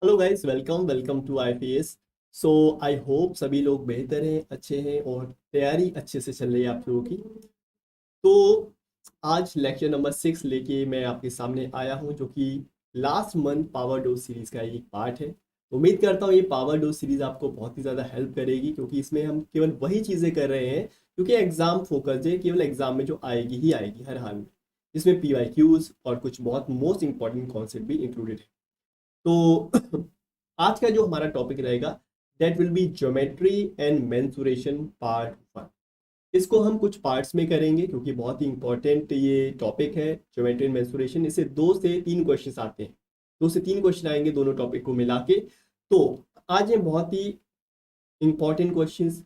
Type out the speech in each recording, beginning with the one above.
Hello guys, welcome welcome to IPS. So I hope सभी लोग बेहतर हैं, अच्छे हैं और तैयारी अच्छे से चल रही है आप लोगों की। तो आज लेक्चर नंबर 6 लेके मैं आपके सामने आया हूं, जो कि लास्ट मंथ पावर डो सीरीज का एक पार्ट है। उम्मीद करता हूं ये पावर डो सीरीज आपको बहुत ही ज़्यादा हेल्प करेगी, क्योंकि इसमें हम केवल वही चीज़ें कर रहे हैं क्योंकि एग्जाम फोकस है, केवल एग्जाम में जो आएगी ही आएगी हर हाल में। इसमें पीवाईक्यूज और कुछ बहुत मोस्ट इंपॉर्टेंट कॉन्सेप्ट भी इंक्लूडेड है। तो आज का जो हमारा टॉपिक रहेगा, that will B geometry and mensuration part 1। इसको हम कुछ पार्ट्स में करेंगे क्योंकि बहुत ही इंपॉर्टेंट ये टॉपिक है ज्योमेट्री एंड मेंसुरेशन। इससे 2 से 3 क्वेश्चन आते हैं, 2 से 3 क्वेश्चन आएंगे दोनों टॉपिक को मिला के। तो आज ये बहुत ही important questions,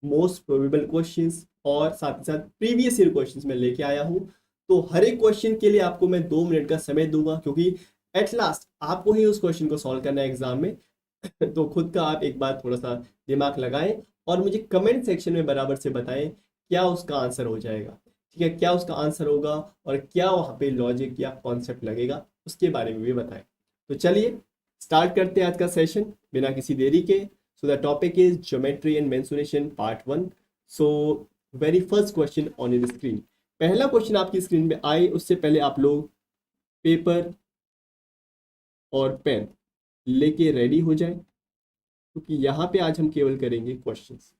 most probable questions और साथ ही साथ प्रीवियस ईयर क्वेश्चंस में लेके आया हूँ। तो हर एक क्वेश्चन के लिए आपको मैं 2 मिनट का समय दूंगा, क्योंकि एट लास्ट आपको ही उस क्वेश्चन को सॉल्व करना है एग्जाम में। तो खुद का आप एक बार थोड़ा सा दिमाग लगाएं और मुझे कमेंट सेक्शन में बराबर से बताएं क्या उसका आंसर हो जाएगा। ठीक है, क्या उसका आंसर होगा और क्या वहाँ पे लॉजिक या कॉन्सेप्ट लगेगा, उसके बारे में भी बताएं। तो चलिए स्टार्ट करते हैं आज का सेशन बिना किसी देरी के। So the topic is geometry and mensuration part 1। So very first question on your screen. पहला क्वेश्चन आपकी स्क्रीन पे आए उससे पहले आप लोग पेपर और पेन लेके रेडी हो जाए, क्योंकि यहाँ पे आज हम केवल करेंगे क्वेश्चंस।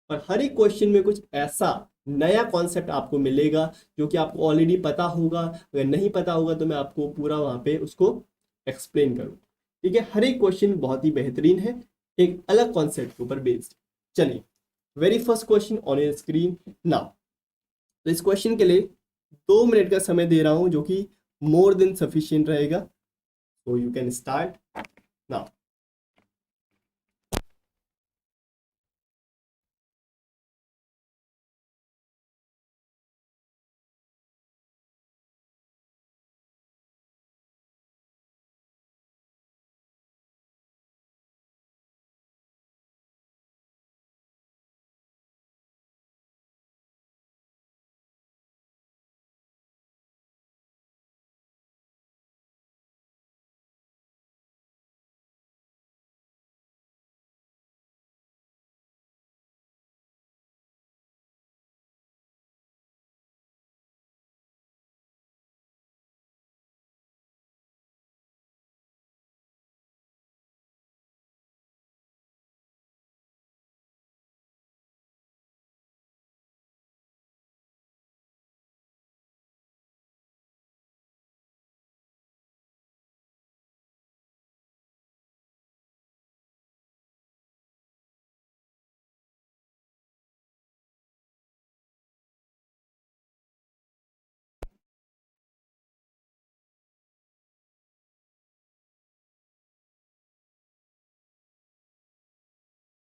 और हर एक क्वेश्चन में कुछ ऐसा नया कॉन्सेप्ट आपको मिलेगा जो कि आपको ऑलरेडी पता होगा। अगर नहीं पता होगा तो मैं आपको पूरा वहाँ पे उसको एक्सप्लेन करूँ। ठीक है, हर एक क्वेश्चन बहुत ही बेहतरीन है, एक अलग कॉन्सेप्ट के ऊपर बेस्ड। चलिए, very first question on your screen now. तो इस क्वेश्चन के लिए 2 मिनट का समय दे रहा हूँ, जो कि मोर देन सफिशियंट रहेगा। So you can start now.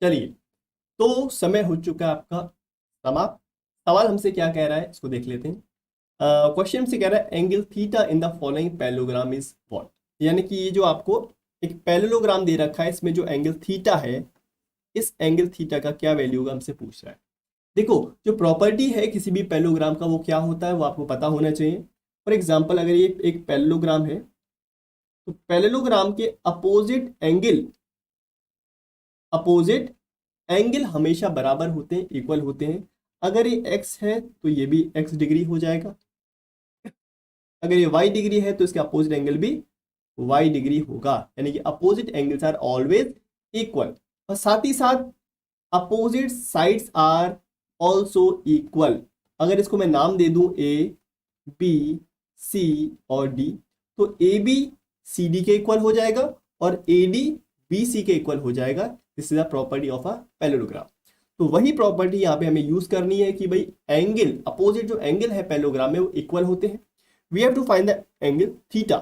चलिए, तो समय हो चुका है आपका समाप्त। सवाल हमसे क्या कह रहा है इसको देख लेते हैं। क्वेश्चन हमसे कह रहा है angle theta in the following parallelogram is what. यानी कि ये जो आपको एक पैरेललोग्राम दे रखा है, इसमें जो एंगल थीटा है, इस एंगल थीटा का क्या वैल्यू होगा हमसे पूछ रहा है। देखो, जो प्रॉपर्टी है किसी भी पैरेललोग्राम का वो क्या होता है वो आपको पता होना चाहिए। फॉर एग्जाम्पल, अगर ये एक पैरेललोग्राम है तो पैरेललोग्राम के अपोजिट एंगल हमेशा बराबर होते हैं, इक्वल होते हैं। अगर ये x है तो ये भी x डिग्री हो जाएगा, अगर ये y डिग्री है तो इसका अपोजिट एंगल भी y डिग्री होगा। यानी कि opposite angles are always equal. और साथ ही साथ opposite sides are also equal. अगर इसको मैं नाम दे दूं a b c और d, तो a b c d के इक्वल हो जाएगा और a d b c के इक्वल हो जाएगा। This is the property of a parallelogram. तो वही प्रॉपर्टी यहाँ पे हमें यूज करनी है कि भाई एंगल, अपोजिट जो एंगल है पैरेललोग्राम में वो इक्वल होते हैं। We have to find the angle theta.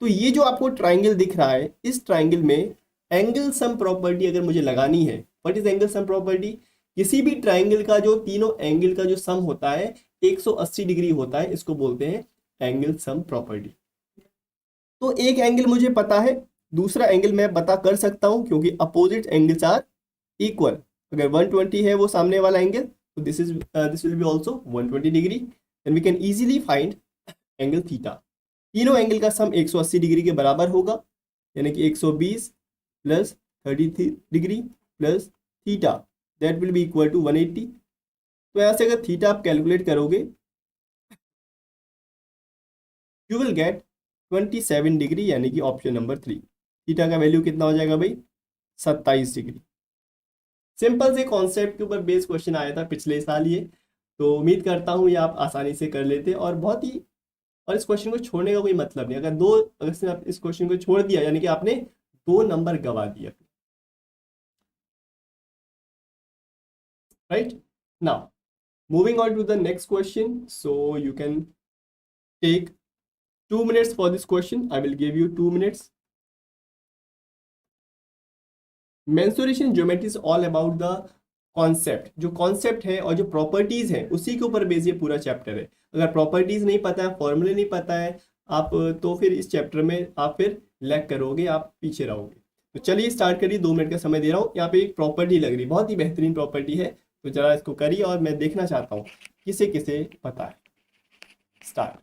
तो ये जो आपको ट्राइंगल दिख रहा है, इस ट्राइंगल में एंगल सम प्रॉपर्टी अगर मुझे लगानी है, what is angle sum property? किसी भी ट्राइंगल का जो तीनों एंगल का जो सम होता है 180 डिग्री होता है, इसको बोलते हैं एंगल सम प्रॉपर्टी। तो एक एंगल मुझे पता है, दूसरा एंगल मैं पता कर सकता हूं क्योंकि अपोजिट एंगल्स आर इक्वल। अगर 120 है वो सामने वाला एंगल, तो this will be also 120 degree. Then we can easily find angle theta. तीनों एंगल का सम 180 डिग्री के बराबर होगा, यानी कि 120 plus 33 plus theta, that will be equal to 180। तो यहाँ से अगर थीटा आप कैलकुलेट करोगे, यू विल गेट 27 डिग्री, यानी कि ऑप्शन नंबर 3। थीटा का वैल्यू कितना हो जाएगा भाई? 27 डिग्री। सिंपल से कॉन्सेप्ट के ऊपर बेस्ड क्वेश्चन आया था पिछले साल ये, तो उम्मीद करता हूँ ये आप आसानी से कर लेते, और बहुत ही, और इस क्वेश्चन को छोड़ने का कोई मतलब नहीं। अगर से आप इस क्वेश्चन को छोड़ दिया, यानी कि आपने 2 नंबर गवा दिया। Right now, moving on to the next question, so you can take 2 minutes for this question. I will give you 2 minutes. Mensuration geometry is all about the concept, जो कॉन्सेप्ट है और जो प्रॉपर्टीज है उसी के ऊपर बेस ये पूरा चैप्टर है। अगर प्रॉपर्टीज नहीं पता है, फॉर्मूले नहीं पता है आप, तो फिर इस चैप्टर में आप फिर लैग करोगे, आप पीछे रहोगे। तो चलिए स्टार्ट करिए, 2 मिनट का समय दे रहा हूँ। यहाँ पे एक प्रॉपर्टी लग रही, बहुत ही बेहतरीन प्रॉपर्टी है, तो जरा इसको करिए और मैं देखना चाहता हूँ किसे किसे पता है। स्टार्ट।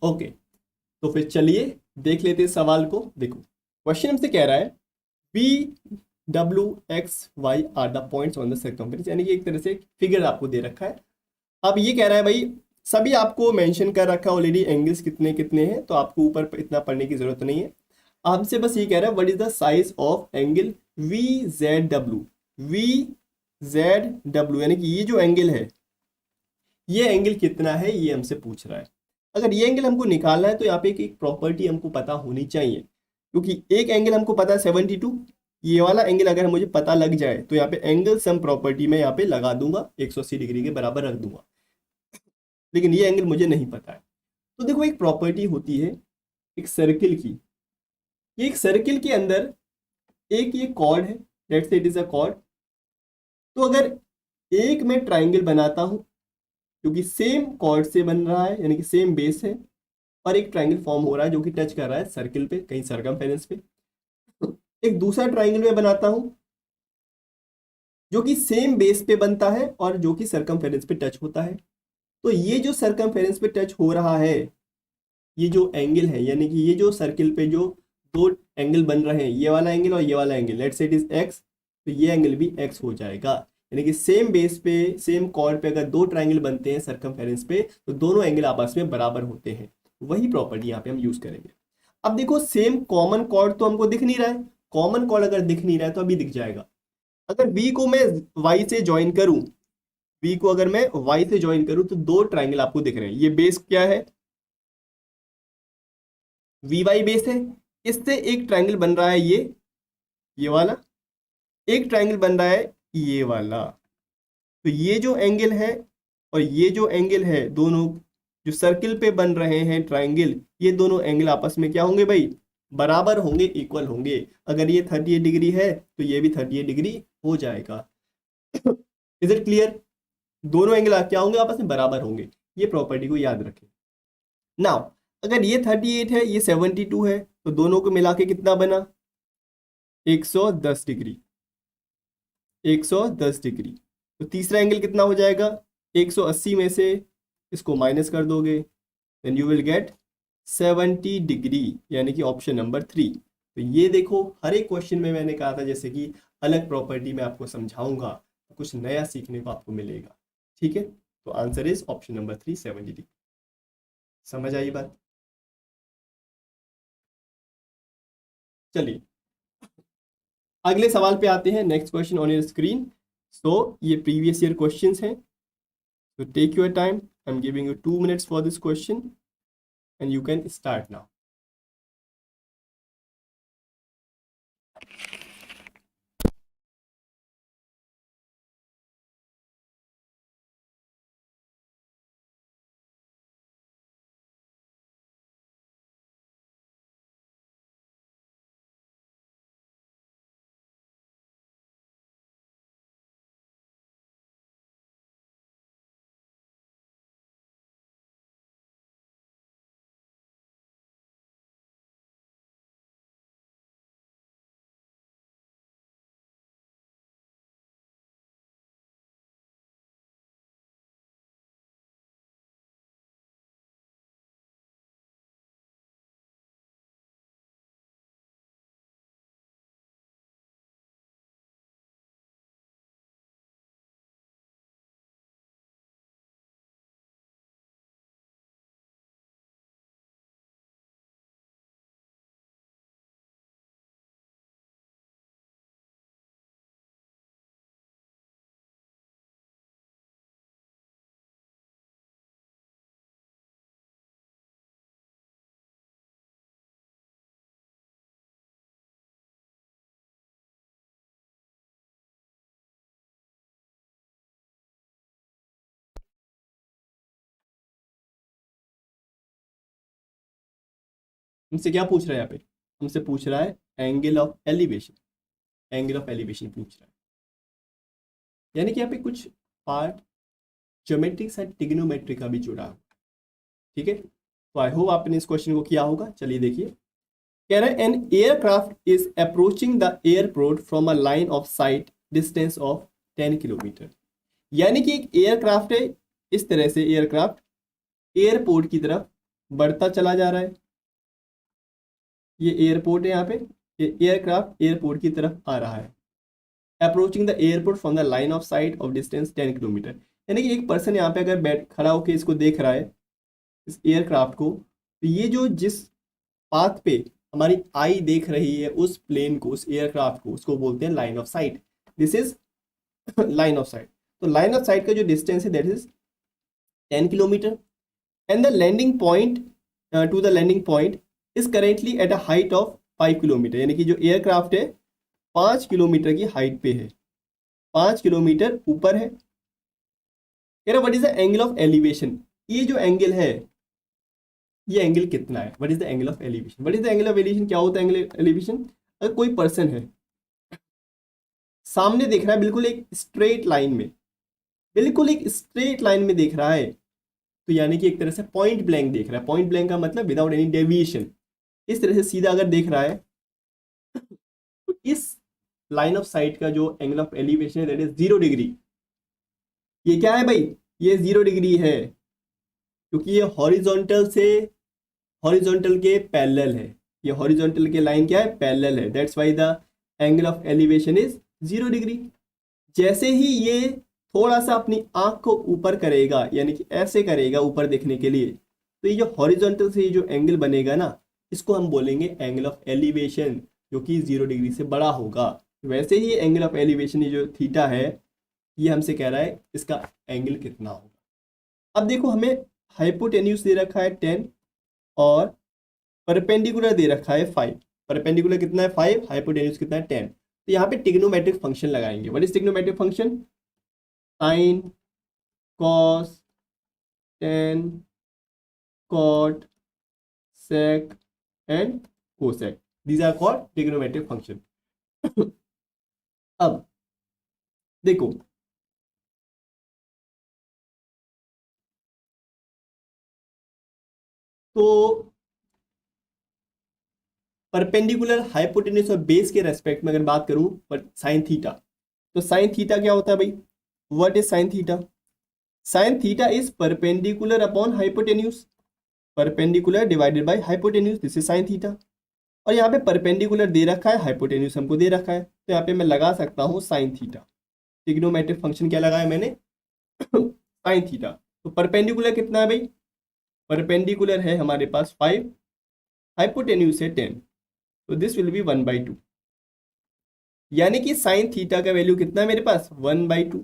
ओके, तो फिर चलिए देख लेते हैं सवाल को। देखो क्वेश्चन हमसे कह रहा है B W X Y are the points on the circumference, यानी कि एक तरह से फिगर आपको दे रखा है। अब ये कह रहा है भाई, सभी आपको मेंशन कर रखा है ऑलरेडी एंगल्स कितने कितने हैं, तो आपको ऊपर इतना पढ़ने की जरूरत नहीं है। आपसे बस ये कह रहा है what is the size of angle V Z W. V Z W यानी कि ये जो एंगल है, ये एंगल कितना है, ये हमसे पूछ रहा है। अगर ये एंगल हमको निकालना है तो यहाँ पे एक प्रॉपर्टी हमको पता होनी चाहिए, क्योंकि एक एंगल हमको पता है 72, ये वाला एंगल अगर मुझे पता लग जाए तो यहाँ पे एंगल सम प्रॉपर्टी में यहाँ पे लगा दूंगा, 180 डिग्री के बराबर रख दूंगा। लेकिन ये एंगल मुझे नहीं पता है, तो देखो एक प्रॉपर्टी होती है एक सर्किल की। ये एक सर्किल के अंदर एक ये कॉर्ड है, let's say it is a cord. तो अगर एक मैं ट्राइंगल बनाता हूं, क्योंकि सेम कॉर्ड से बन रहा है, यानी कि सेम बेस है, और एक ट्राइंगल फॉर्म हो रहा है जो कि टच कर रहा है सर्किल पे, कहीं सर्कमफेरेंस पे। एक दूसरा ट्राइंगल मैं बनाता हूं जो कि सेम बेस पे बनता है और जो कि सर्कमफेरेंस पे टच होता है। तो ये जो सर्कमफेरेंस पे टच हो रहा है, ये जो एंगल है, यानी कि ये जो सर्किल पे जो दो एंगल बन रहे हैं, ये वाला एंगल और ये वाला angle, let's say it is x, तो ये एंगल भी एक्स हो जाएगा। यानी कि सेम बेस पे सेम कॉर्ड पे अगर दो ट्राइंगल बनते हैं सर्कमफेरेंस पे, तो दोनों एंगल आपस में बराबर होते हैं। वही प्रॉपर्टी यहाँ पे हम यूज करेंगे। अब देखो सेम कॉमन कॉर्ड तो हमको दिख नहीं रहा है, कॉमन कॉर्ड अगर दिख नहीं रहा है तो अभी दिख जाएगा। अगर बी को मैं वाई से ज्वाइन करूं, बी को अगर मैं वाई से ज्वाइन करूं, तो दो ट्राइंगल आपको दिख रहे हैं। ये बेस क्या है? वी वाई बेस है। इससे एक ट्राइंगल बन रहा है ये वाला, एक ट्राइंगल बन रहा है ये वाला। तो ये जो एंगल है और ये जो एंगल है, दोनों जो सर्किल पे बन रहे हैं ट्राइंगल, ये दोनों एंगल आपस में क्या होंगे भाई? बराबर होंगे, इक्वल होंगे। अगर ये 38 डिग्री है तो ये भी 38 डिग्री हो जाएगा। Is it clear? दोनों एंगल क्या होंगे? आपस में बराबर होंगे। ये प्रॉपर्टी को याद रखें। नाउ अगर ये 38 है, ये 72 है, तो दोनों को मिला के कितना बना? 110 डिग्री। 110 डिग्री। तो तीसरा एंगल कितना हो जाएगा? 180 में से इसको माइनस कर दोगे, then you will get 70 degree, यानी कि ऑप्शन नंबर 3। तो ये देखो, हर एक क्वेश्चन में मैंने कहा था जैसे कि अलग प्रॉपर्टी में आपको समझाऊंगा तो कुछ नया सीखने को आपको मिलेगा। ठीक है, तो answer is option number 3, 70 degree. समझ आई बात? चलिए अगले सवाल पे आते हैं। Next question on your screen. So ये प्रीवियस ईयर क्वेश्चंस हैं, so take your time. I'm giving you 2 minutes for this question and you can start now. हमसे क्या पूछ रहा है यहाँ पे? हमसे पूछ रहा है angle of elevation. Angle of elevation पूछ रहा है, यानी कि यहाँ पे कुछ पार्ट ज्योमेट्रिक साइड ट्रिग्नोमेट्री का भी जुड़ा है। ठीक है, तो आई होप आपने इस क्वेश्चन को किया होगा। चलिए देखिए, कह रहा है an aircraft is approaching the airport from a line of site distance of 10 kilometre. यानी कि एक एयरक्राफ्ट है, इस तरह से एयरक्राफ्ट एयरपोर्ट की तरफ बढ़ता चला जा रहा है। ये एयरपोर्ट है, यहाँ पे ये एयरक्राफ्ट एयरपोर्ट की तरफ आ रहा है। Approaching the airport from the line of site of distance 10 kilometre. यानी कि एक पर्सन यहाँ पे अगर बैठ खड़ा होकर इसको देख रहा है, इस एयरक्राफ्ट को, तो ये जो जिस पाथ पे हमारी आई देख रही है उस प्लेन को, उस एयरक्राफ्ट को, उसको बोलते हैं line of sight. This is line of sight. तो लाइन ऑफ साइट का जो डिस्टेंस है that is 10 kilometre, and the landing point to the landing point is currently at a height of 5 kilometre. यानी कि जो एयरक्राफ्ट है 5 kilometre की height पे है, 5 किलोमीटर ऊपर है। कह रहा what is the angle of elevation. ये जो एंगल है, ये एंगल कितना है? What is the angle of elevation? What is the angle of elevation? क्या होता है एंगल एलिवेशन? अगर कोई पर्सन है सामने देख रहा है, बिल्कुल एक स्ट्रेट लाइन में, बिल्कुल एक स्ट्रेट लाइन में देख रहा है, तो यानी कि एक तरह से पॉइंट ब्लैंक देख रहा है। पॉइंट ब्लैंक का मतलब विदाउट एनी डेविएशन, इस तरह से सीधा अगर देख रहा है, तो इस लाइन ऑफ साइट का जो एंगल ऑफ एलिवेशन है दैट इज 0 डिग्री। ये क्या है भाई? ये 0 डिग्री है, क्योंकि ये हॉरिजॉन्टल से हॉरिजॉन्टल के पैरेलल है। ये हॉरिजॉन्टल के लाइन क्या है? पैरेलल है। That's why the angle of elevation is 0 degree. जैसे ही ये थोड़ा सा अपनी आंख को ऊपर करेगा, यानी कि ऐसे करेगा ऊपर देखने के लिए, तो ये जो हॉरिजॉन्टल से ये जो एंगल बनेगा ना, इसको हम बोलेंगे एंगल ऑफ एलिवेशन, जो कि 0 डिग्री से बड़ा होगा। वैसे ही एंगल ऑफ एलिवेशन ये जो थीटा है, ये हमसे कह रहा है इसका एंगल कितना होगा। अब देखो, हमें हाइपोटेन्यूज दे रखा है 10 और परपेंडिकुलर दे रखा है 5। परपेंडिकुलर कितना है? 5। हाइपोटेन्यूज कितना है? 10। तो यहाँ पे ट्रिग्नोमेट्रिक फंक्शन लगाएंगे। What is trigonometric function? Sine, cos, tan, cot, sec and cosec. These are called trigonometric function. अब देखो, तो परपेंडिकुलर हाइपोटेन्यूज और बेस के रेस्पेक्ट में अगर बात करूं पर साइन थीटा, तो साइन थीटा क्या होता है भाई? What is sine theta? Sine theta is perpendicular upon hypotenuse, perpendicular divided by hypotenuse, this is sine theta. और यहाँ पे परपेंडिकुलर दे रखा है, हाइपोटेन्यूज हमको दे रखा है, तो यहाँ पे मैं लगा सकता हूँ साइन थीटा। ट्रिग्नोमेट्रिक फंक्शन क्या लगाया मैंने? Sign theta. तो परपेंडिकुलर कितना है भाई? परपेंडिकुलर है हमारे पास 5, हाइपोटेन्यूज है 10, तो दिस विल बी 1/2, यानी कि साइन थीटा का वैल्यू कितना है मेरे पास? 1/2।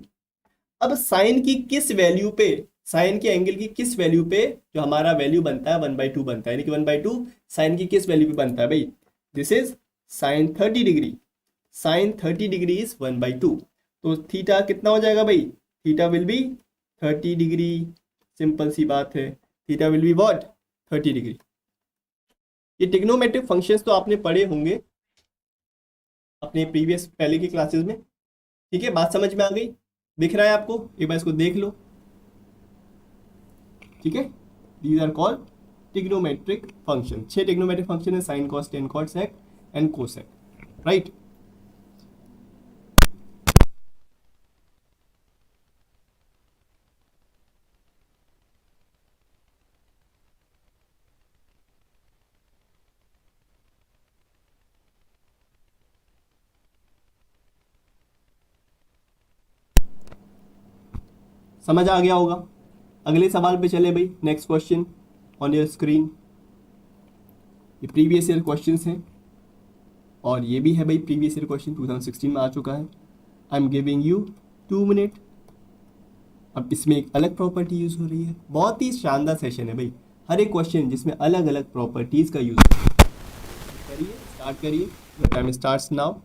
अब साइन की किस वैल्यू पे, साइन के एंगल की किस वैल्यू पे जो हमारा वैल्यू बनता है 1/2 बनता है, यानी कि 1/2 साइन की किस वैल्यू पे बनता है भाई? This is sine 30 degree, sine 30 degree is 1/2। तो थीटा कितना हो जाएगा भाई? Theta will be 30 degree, simple सी बात है, theta will be what? 30 degree. ये ट्रिग्नोमेट्रिक फंक्शंस तो आपने पढ़े होंगे अपने प्रीवियस पहले की क्लासेस में, ठीक है? बात समझ में आ गई? दिख रहा है आपको? एक बार इसको देख लो, ठीक है? These are called trigonometric function. 6 trigonometric function है, sine cos tan cot sec and cosec, right? समझ आ गया होगा? अगले सवाल पे चले भाई, next question on your screen. ये प्रीवियस ईयर क्वेश्चंस हैं और ये भी है भाई प्रीवियस ईयर क्वेश्चन, 2016 में आ चुका है। आई एम गिविंग यू 2 मिनट। अब इसमें एक अलग प्रॉपर्टी यूज हो रही है, बहुत ही शानदार सेशन है भाई, हर एक क्वेश्चन जिसमें अलग अलग प्रॉपर्टीज का यूज करिए। स्टार्ट करिए, द टाइम स्टार्ट्स नाउ।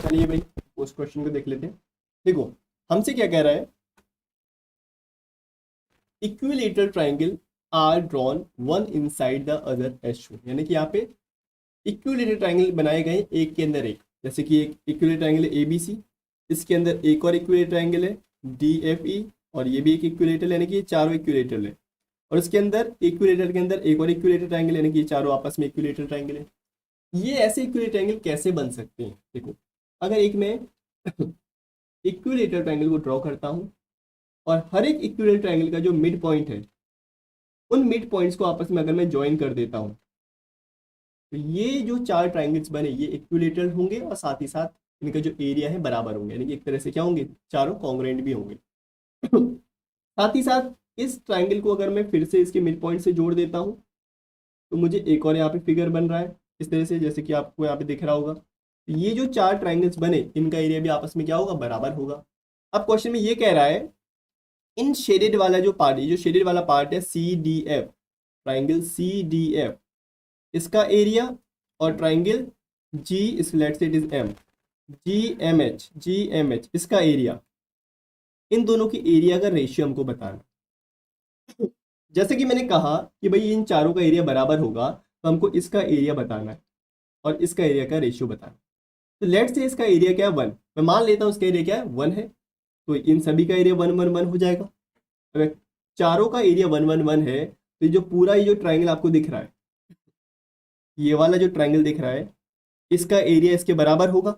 चलिए भाई उस क्वेश्चन को देख लेते हैं। देखो हमसे क्या कह रहा है, equilateral triangle are drawn one inside the other as shown, यानी कि यहाँ पे इक्विलेटरल ट्राइंगल बनाए गए एक के अंदर एक, जैसे कि एक इक्विलेटरल ट्राइंगल है ABC, इसके अंदर एक और इक्विलेटरल ट्राइंगल है DFE, और ये भी एक इक्विलेटरल, यानी कि ये चारों इक्विलेटरल है। और इसके अंदर इक्विलेटर के अंदर एक और इक्विलेटरल ट्राइंगल, यानी कि ये चारों आपस में इक्विलेटरल ट्राइंगल है। ये ऐसे इक्विलेटरल ट्राइंगल कैसे बन सकते हैं? देखो अगर एक मैं इक्विलेटरल ट्राइंगल को ड्रॉ करता हूँ और हर एक इक्विलेटरल ट्राइंगल का जो मिड पॉइंट है, उन मिड पॉइंट्स को आपस में अगर मैं ज्वाइन कर देता हूँ, तो ये जो चार ट्राइंगल्स बने ये इक्विलेटरल होंगे और साथ ही साथ इनका जो एरिया है बराबर होंगे, यानी कि एक तरह से क्या होंगे, चारों कॉन्ग्रुएंट भी होंगे। साथ ही साथ इस ट्राइंगल को अगर मैं फिर से इसके मिड पॉइंट से जोड़ देता हूँ, तो मुझे एक और यहाँ पे फिगर बन रहा है इस तरह से, जैसे कि आपको यहाँ पे दिख रहा होगा। ये जो चार ट्राइंगल्स बने इनका एरिया भी आपस में क्या होगा, बराबर होगा। अब क्वेश्चन में ये कह रहा है इन शेडेड वाला जो पार्ट है, जो शेडेड वाला पार्ट है C D F, triangle C D F, इसका एरिया, और triangle G is let say it is M, G M H इसका एरिया, इन दोनों की एरिया का रेशियो हमको बताना। जैसे कि मैंने कहा कि भाई इन चारों का एरिया बराबर होगा, तो हमको इसका एरिया बताना है और इसका एरिया का रेशियो बताना है। तो लेट से इसका एरिया क्या है 1, मैं मान लेता हूँ इसका एरिया क्या है 1 है, तो इन सभी का एरिया 1 1 1 हो जाएगा। अगर चारों का एरिया 1 1 1 है, तो ये जो पूरा ये जो ट्राइंगल आपको दिख रहा है, ये वाला जो ट्राइंगल दिख रहा है, इसका एरिया इसके बराबर होगा,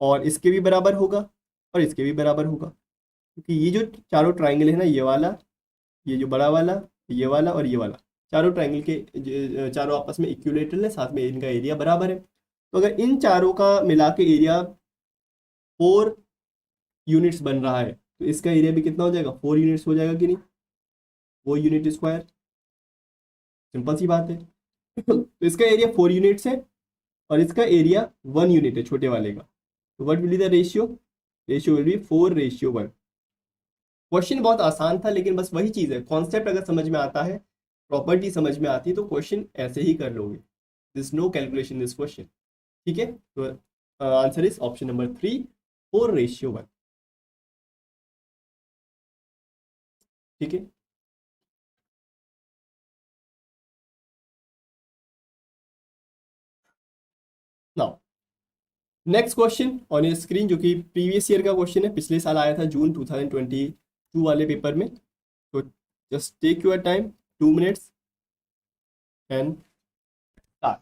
और इसके भी बराबर होगा, और इसके भी बराबर होगा, क्योंकि ये जो चारों ट्राइंगल है ना, ये वाला, ये जो बड़ा वाला, ये वाला और ये वाला, चारों ट्राइंगल के चारों आपस में इक्विलेटरल है, साथ में इनका एरिया बराबर है। तो अगर इन चारों का मिला के एरिया 4 यूनिट्स बन रहा है, तो इसका एरिया भी कितना हो जाएगा, 4 यूनिट्स हो जाएगा कि नहीं, 4 यूनिट स्क्वायर, सिंपल सी बात है। तो इसका एरिया 4 यूनिट्स है और इसका एरिया 1 यूनिट है छोटे वाले का, तो what will be the ratio, ratio will be 4:1। Question बहुत आसान था, लेकिन बस वही चीज़ है, कॉन्सेप्ट अगर समझ में आता है, प्रॉपर्टी समझ में आती है, तो क्वेश्चन ऐसे ही कर लोगे, this no calculation this question. ठीक है, तो आंसर इज ऑप्शन नंबर 3, 4:1। ठीक है, now next question on your screen, जो कि प्रीवियस ईयर का क्वेश्चन है, पिछले साल आया था जून 2022 वाले पेपर में। तो just take your time, 2 minutes and start.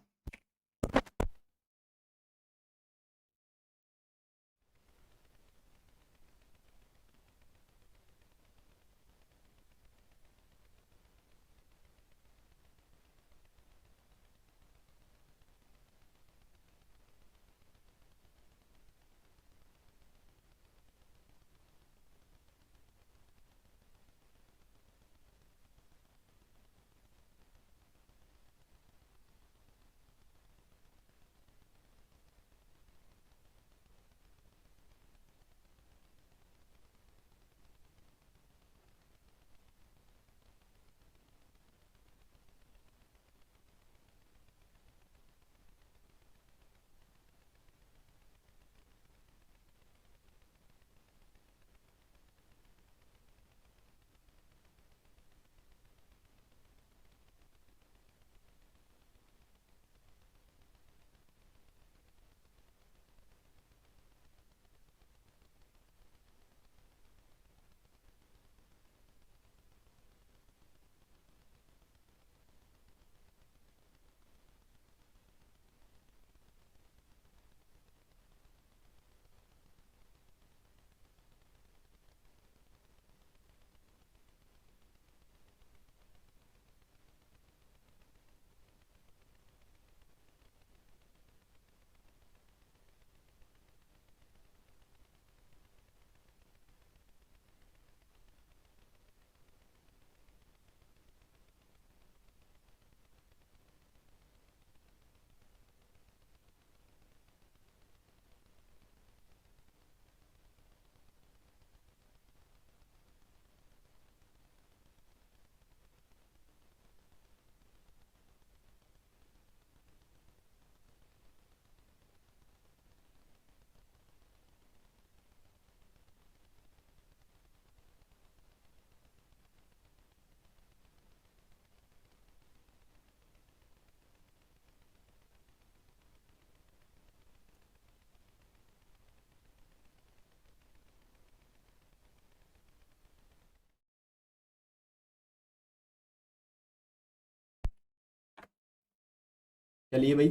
चलिए भाई,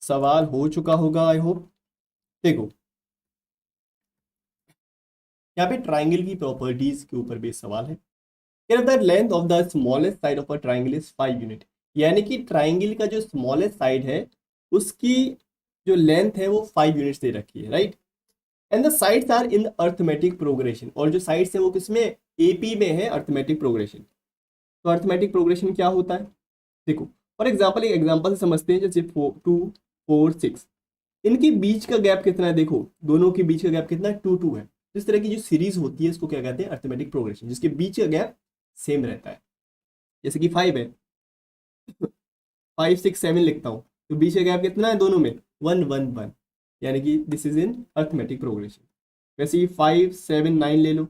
सवाल हो चुका होगा आई होप। देखो, यहाँ पे ट्राइंगल की प्रॉपर्टीज के ऊपर भी सवाल है। The length of the smallest side of a triangle is 5 unit, यानी कि ट्राइंगल का जो स्मॉलेस्ट साइड है, उसकी जो लेंथ है वो 5 यूनिट्स दे रखी है, right. And the sides are in arithmetic progression, और जो साइड्स है वो किसमें, एपी में है, अर्थमेटिक प्रोग्रेशन। तो अर्थमेटिक प्रोग्रेशन क्या होता है, देखो फॉर एग्जाम्पल, एक एग्जाम्पल से समझते हैं, जैसे 2 4 6, इनके बीच का गैप कितना है, देखो दोनों के बीच का गैप कितना है, 2 2 है। तो इस तरह की जो सीरीज होती है इसको क्या कहते हैं, अर्थमेटिक प्रोग्रेशन, जिसके बीच का गैप सेम रहता है। जैसे कि 5 है, 5 6 7 लिखता हूँ, तो बीच का गैप कितना है दोनों में, 1 1 1, यानी कि this is in arithmetic progression. वैसे ही 5 7 9 ले लो,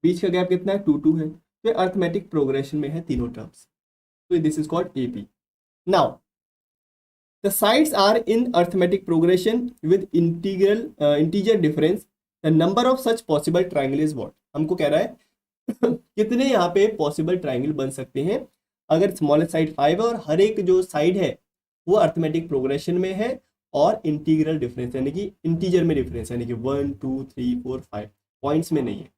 बीच का गैप कितना है, 2 2 है, तो अर्थमेटिक प्रोग्रेशन में है तीनों टर्म्स। तो this is called AP. Now the sides are in arithmetic progression with integral integer difference. The number of such possible triangle is what? हमको कह रहा है कितने यहाँ पे पॉसिबल ट्राइंगल बन सकते हैं अगर स्मॉलेस्ट साइड 5 है और हर एक जो साइड है वो अर्थमेटिक प्रोग्रेशन में है और इंटीग्रल डिफरेंस यानी कि इंटीजर में डिफरेंस यानी कि 1 2 3 4 5 पॉइंट्स में नहीं है।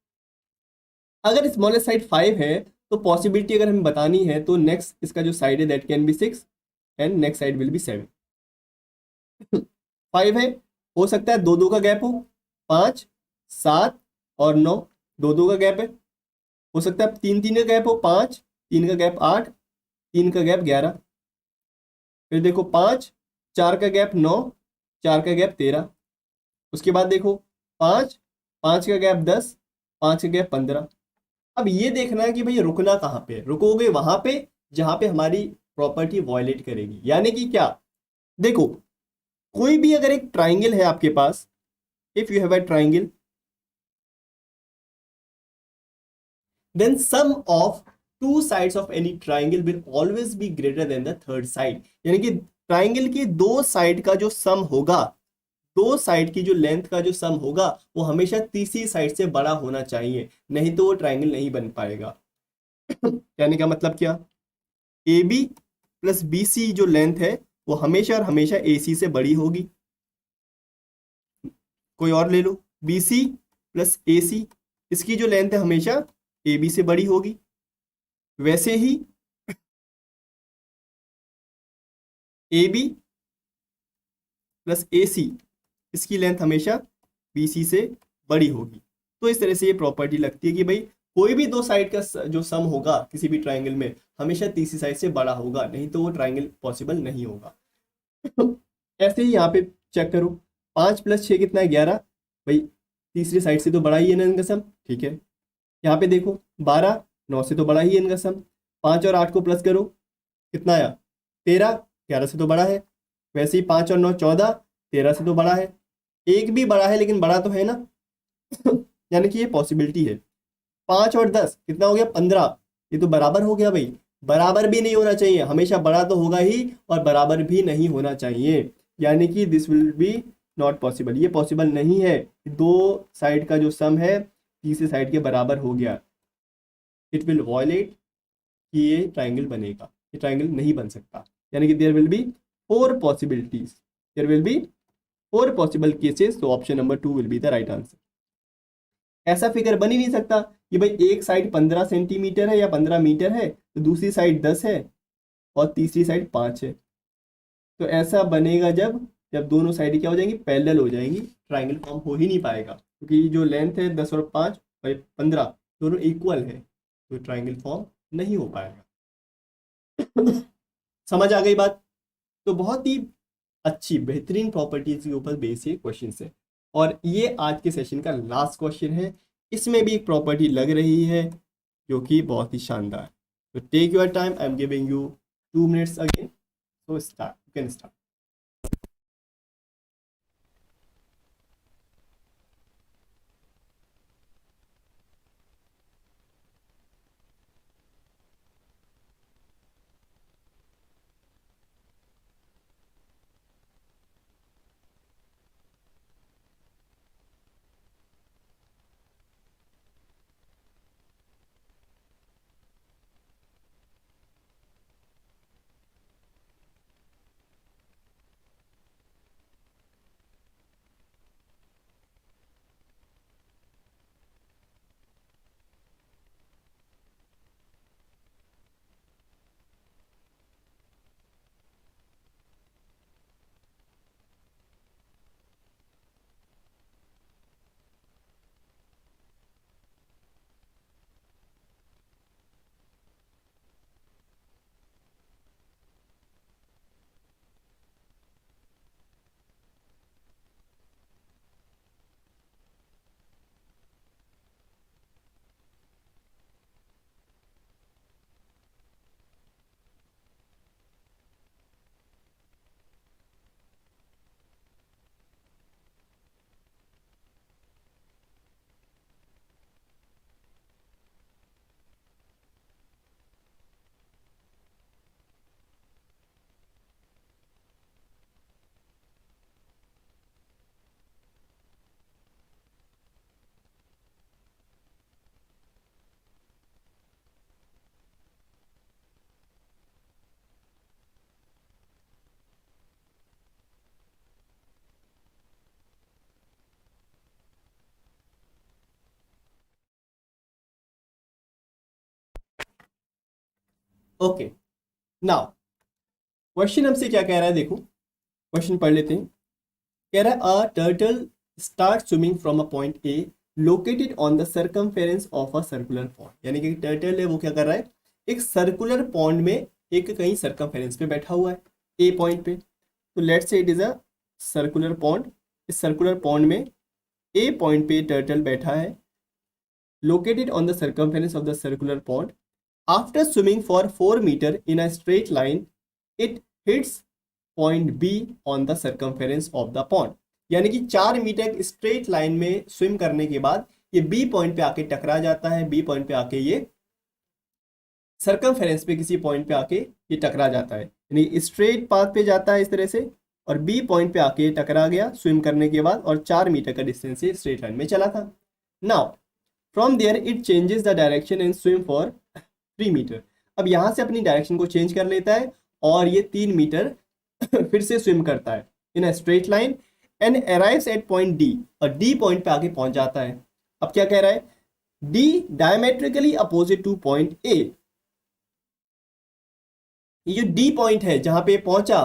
अगर स्मॉलेस्ट साइड 5 है तो पॉसिबिलिटी अगर हमें बतानी है तो नेक्स्ट इसका जो साइड है that can be 6 and next side will be 7। 5 है, हो सकता है 2 2 का गैप हो, 5 7 और 9 2 2 का गैप है। हो सकता है 3 3 का गैप हो, 5 3 का गैप 8 3 का गैप 11। फिर देखो 5 4 का गैप 9 4 का गैप 13। उसके बाद देखो 5 5 का गैप 10 5 का गैप 15। अब ये देखना है कि भाई रुकना कहाँ पे है, रुकोगे वहां पे जहां पे हमारी प्रॉपर्टी वायलेट करेगी। यानी कि क्या, देखो कोई भी अगर एक ट्राइंगल है आपके पास, if you have a triangle then sum of two sides of any triangle will always be greater than the third side। यानी कि ट्राइंगल की दो साइड का जो सम होगा, दो साइड की जो लेंथ का जो सम होगा वो हमेशा तीसरी साइड से बड़ा होना चाहिए, नहीं तो वो ट्राइंगल नहीं बन पाएगा। कहने का मतलब क्या, A B plus B C जो लेंथ है वो हमेशा और हमेशा ए सी से बड़ी होगी। कोई और ले लो, बी सी प्लस ए सी, इसकी जो लेंथ है हमेशा ए बी से बड़ी होगी। वैसे ही ए बी प्लस ए सी, इसकी लेंथ हमेशा बी सी से बड़ी होगी। तो इस तरह से ये प्रॉपर्टी लगती है कि भाई कोई भी दो साइड का जो सम होगा किसी भी ट्राइंगल में हमेशा तीसरी साइड से बड़ा होगा, नहीं तो वो ट्राइंगल पॉसिबल नहीं होगा। ऐसे ही यहाँ पे चेक करो, 5 + 6 कितना है, 11। भाई तीसरी साइड से तो बड़ा ही है ना इनका सम, ठीक है। यहाँ पे देखो 12 9 से तो बड़ा ही है इनका सम। 5 और 8 को प्लस करो, कितना आया, 13, 11 से तो बड़ा है। वैसे ही 5 और 9 14, 13 से तो बड़ा है। एक भी बड़ा है लेकिन बड़ा तो है ना। यानी कि ये पॉसिबिलिटी है। 5 और 10 कितना हो गया, 15, ये तो बराबर हो गया भाई। बराबर भी नहीं होना चाहिए, हमेशा बड़ा तो होगा ही और बराबर भी नहीं होना चाहिए, यानी कि this will B not possible. ये पॉसिबल नहीं है, दो साइड का जो सम है तीसरी साइड के बराबर हो गया, इट विल वॉयलेट कि ये ट्राइंगल बनेगा, ये ट्राइंगल नहीं बन सकता। यानी कि there will be 4 possibilities, there will be 4 possible cases, तो option number 2 will be the right answer. ऐसा फिगर बन ही नहीं सकता कि भाई एक साइड 15 सेंटीमीटर है या 15 मीटर है तो दूसरी साइड 10 है और तीसरी साइड 5 है। तो ऐसा बनेगा जब जब दोनों साइड क्या हो जाएंगी, पैरेलल हो जाएंगी, ट्राइंगल फॉर्म हो ही नहीं पाएगा, क्योंकि जो लेंथ है 10 और 5 और 15 दोनों इक्वल है, तो ट्राइंगल फॉर्म नहीं हो पाएगा। समझ आ गई बात। तो बहुत ही अच्छी बेहतरीन प्रॉपर्टीज के ऊपर बेस ये क्वेश्चन है और ये आज के सेशन का लास्ट क्वेश्चन है। इसमें भी एक प्रॉपर्टी लग रही है जो कि बहुत ही शानदार। तो take your time, I am giving you 2 minutes again, so start, you can start. Okay, now question हमसे क्या कह रहा है, देखो क्वेश्चन पढ़ लेते हैं। कह रहा है अ turtle start swimming from a point A located on the circumference of a circular pond, यानी कि टर्टल है वो क्या कर रहा है, एक सर्कुलर पॉन्ड में एक कहीं सर्कमफेरेंस पे बैठा हुआ है ए पॉइंट पे। तो let's say it is a circular pond, इस सर्कुलर पॉन्ड में ए पॉइंट पे टर्टल बैठा है, located on the circumference of the circular pond. After swimming for 4 meters in a straight line, it hits point B on the circumference of the pond. यानी कि 4 metre straight line में swim करने के बाद ये B point पे आके टकरा जाता है, बी पॉइंट पे आके ये सर्कमफेरेंस पे किसी पॉइंट पे आके ये टकरा जाता है, यानी स्ट्रेट पाथ पे जाता है इस तरह से, और बी पॉइंट पे आके टकरा गया स्विम करने के बाद, और 4 मीटर का डिस्टेंस से स्ट्रेट लाइन में चला था। Now from there it changes the direction and swim for 3 metre. अब यहाँ से अपनी डायरेक्शन को चेंज कर लेता है और ये 3 मीटर फिर से स्विम करता है in a straight line and arrives at point D, और डी पॉइंट पे आके पहुंच जाता है। अब क्या कह रहा है, D diametrically opposite two point A. ये जो डी पॉइंट है जहां पे पहुंचा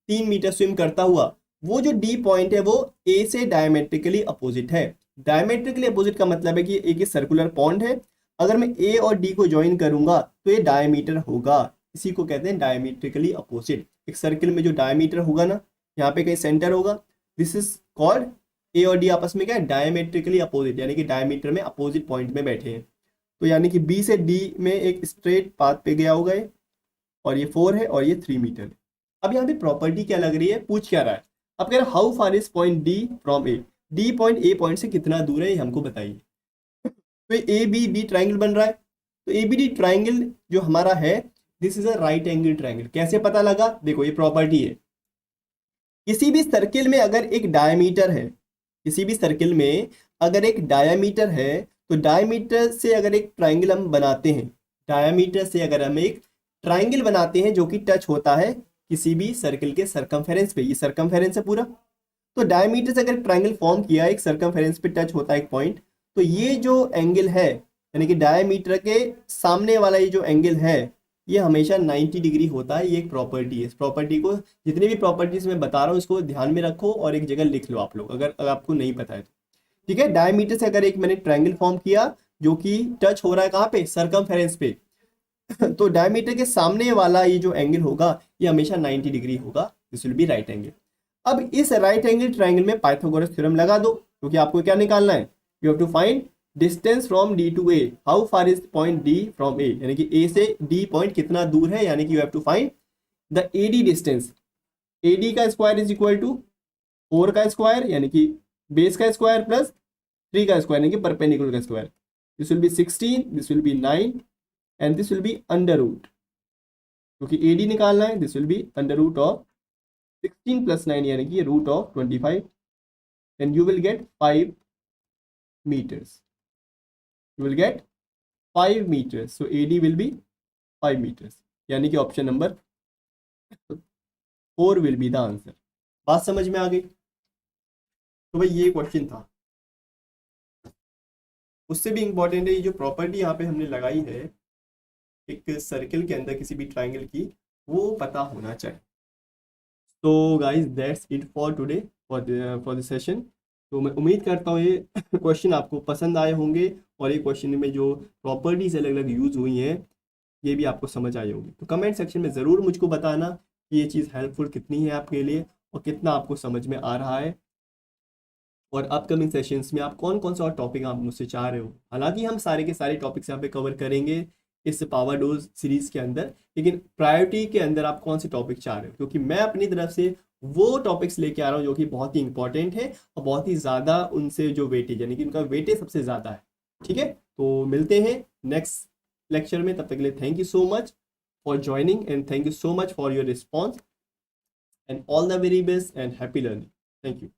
3 मीटर स्विम करता हुआ, वो जो डी पॉइंट है वो ए से डायमेट्रिकली अपोजिट है। डायमेट्रिकली अपोजिट का मतलब है कि एक सर्कुलर पॉन्ड है, अगर मैं ए और डी को ज्वाइन करूंगा तो ये डायमीटर होगा, इसी को कहते हैं डायमेट्रिकली अपोजिट। एक सर्किल में जो डायमीटर होगा ना, यहाँ पे कहीं सेंटर होगा, दिस इज कॉल्ड, ए और डी आपस में क्या है, डायमेट्रिकली अपोजिट, यानी कि डायमीटर में अपोजिट पॉइंट में बैठे हैं। तो यानी कि बी से डी में एक स्ट्रेट पाथ पे गया होगा ये, और ये 4 है और ये 3 मीटर है। अब यहाँ पे प्रॉपर्टी क्या लग रही है, पूछ क्या रहा है, अब कह रहा है how far is point D from A, D point A point से कितना दूर है ये हमको बताइए। तो ए बी डी ट्राइंगल बन रहा है, तो ए बी डी ट्राइंगल जो हमारा है, this is a right angle triangle. कैसे पता लगा, देखो ये प्रॉपर्टी है, किसी भी सर्किल में अगर एक डायमीटर है, किसी भी सर्किल में अगर एक डायमीटर है, तो डायमीटर से अगर एक ट्राइंगल हम बनाते हैं, डायमीटर से अगर हम एक ट्राइंगल बनाते हैं जो कि टच होता है किसी भी सर्किल के सर्कमफेरेंस पे, ये सर्कमफेरेंस है पूरा, तो डायमीटर से अगर ट्राइंगल फॉर्म किया, एक सर्कमफेरेंस पे टच होता है एक पॉइंट, तो ये जो एंगल है, यानी कि डायमीटर के सामने वाला ये जो एंगल है, ये हमेशा 90 डिग्री होता है। ये एक प्रॉपर्टी है, इस प्रॉपर्टी को, जितनी भी प्रॉपर्टीज मैं बता रहा हूँ इसको ध्यान में रखो और एक जगह लिख लो आप लोग, अगर आपको नहीं पता है तो, ठीक है। डायमीटर से अगर एक मैंने ट्राइंगल फॉर्म किया जो कि टच हो रहा है कहाँ पे, सर्कमफेरेंस पे, तो डायमीटर के सामने वाला ये जो एंगल होगा ये हमेशा 90 डिग्री होगा, this will be right angle. अब इस राइट एंगल ट्राइंगल में पाइथागोरस थ्योरम लगा दो, क्योंकि आपको क्या निकालना है, you have to find distance from D to A, how far is point D from A, यानी कि ए से डी पॉइंट कितना दूर है, यानी कि you have to find the AD distance. AD का स्क्वायर इज इक्वल टू 4 का स्क्वायर, यानी कि बेस का स्क्वायर प्लस 3 का स्क्वायर, यानी कि परपेंडिकुलर का square, this will be 16, this will be 9 and this will be under root, क्योंकि एडी निकालना है, this will be under root of 16 plus 9, यानी कि root of 25, and you will get 5 meters, you will get 5 meters, so AD will be 5 meters, यानी कि option number 4 will be the answer। बात समझ में आ गई? तो भाई ये क्वेश्चन था, उससे भी इंपॉर्टेंट है ये जो प्रॉपर्टी यहाँ पे हमने लगाई है एक सर्किल के अंदर किसी भी ट्राइंगल की, वो पता होना चाहिए। तो guys that's it for today, for the session. तो मैं उम्मीद करता हूँ ये क्वेश्चन आपको पसंद आए होंगे, और ये क्वेश्चन में जो प्रॉपर्टीज अलग अलग यूज हुई हैं ये भी आपको समझ आई होंगी। तो कमेंट सेक्शन में ज़रूर मुझको बताना कि ये चीज़ हेल्पफुल कितनी है आपके लिए और कितना आपको समझ में आ रहा है, और अपकमिंग सेशंस में आप कौन कौन सा और टॉपिक आप मुझसे चाह रहे हो। हालांकि हम सारे के सारे टॉपिक्स यहाँ पे कवर करेंगे इस पावर डोज सीरीज के अंदर, लेकिन प्रायोरिटी के अंदर आप कौन से टॉपिक चाह रहे हो, क्योंकि मैं अपनी तरफ से वो टॉपिक्स लेके आ रहा हूँ जो कि बहुत ही इंपॉर्टेंट है और बहुत ही ज़्यादा उनसे जो वेटेज, यानी कि उनका वेटेज सबसे ज़्यादा है। ठीक है, तो मिलते हैं नेक्स्ट लेक्चर में, तब तक के लिए thank you so much for joining and thank you so much for your response and all the very best and happy learning. Thank you.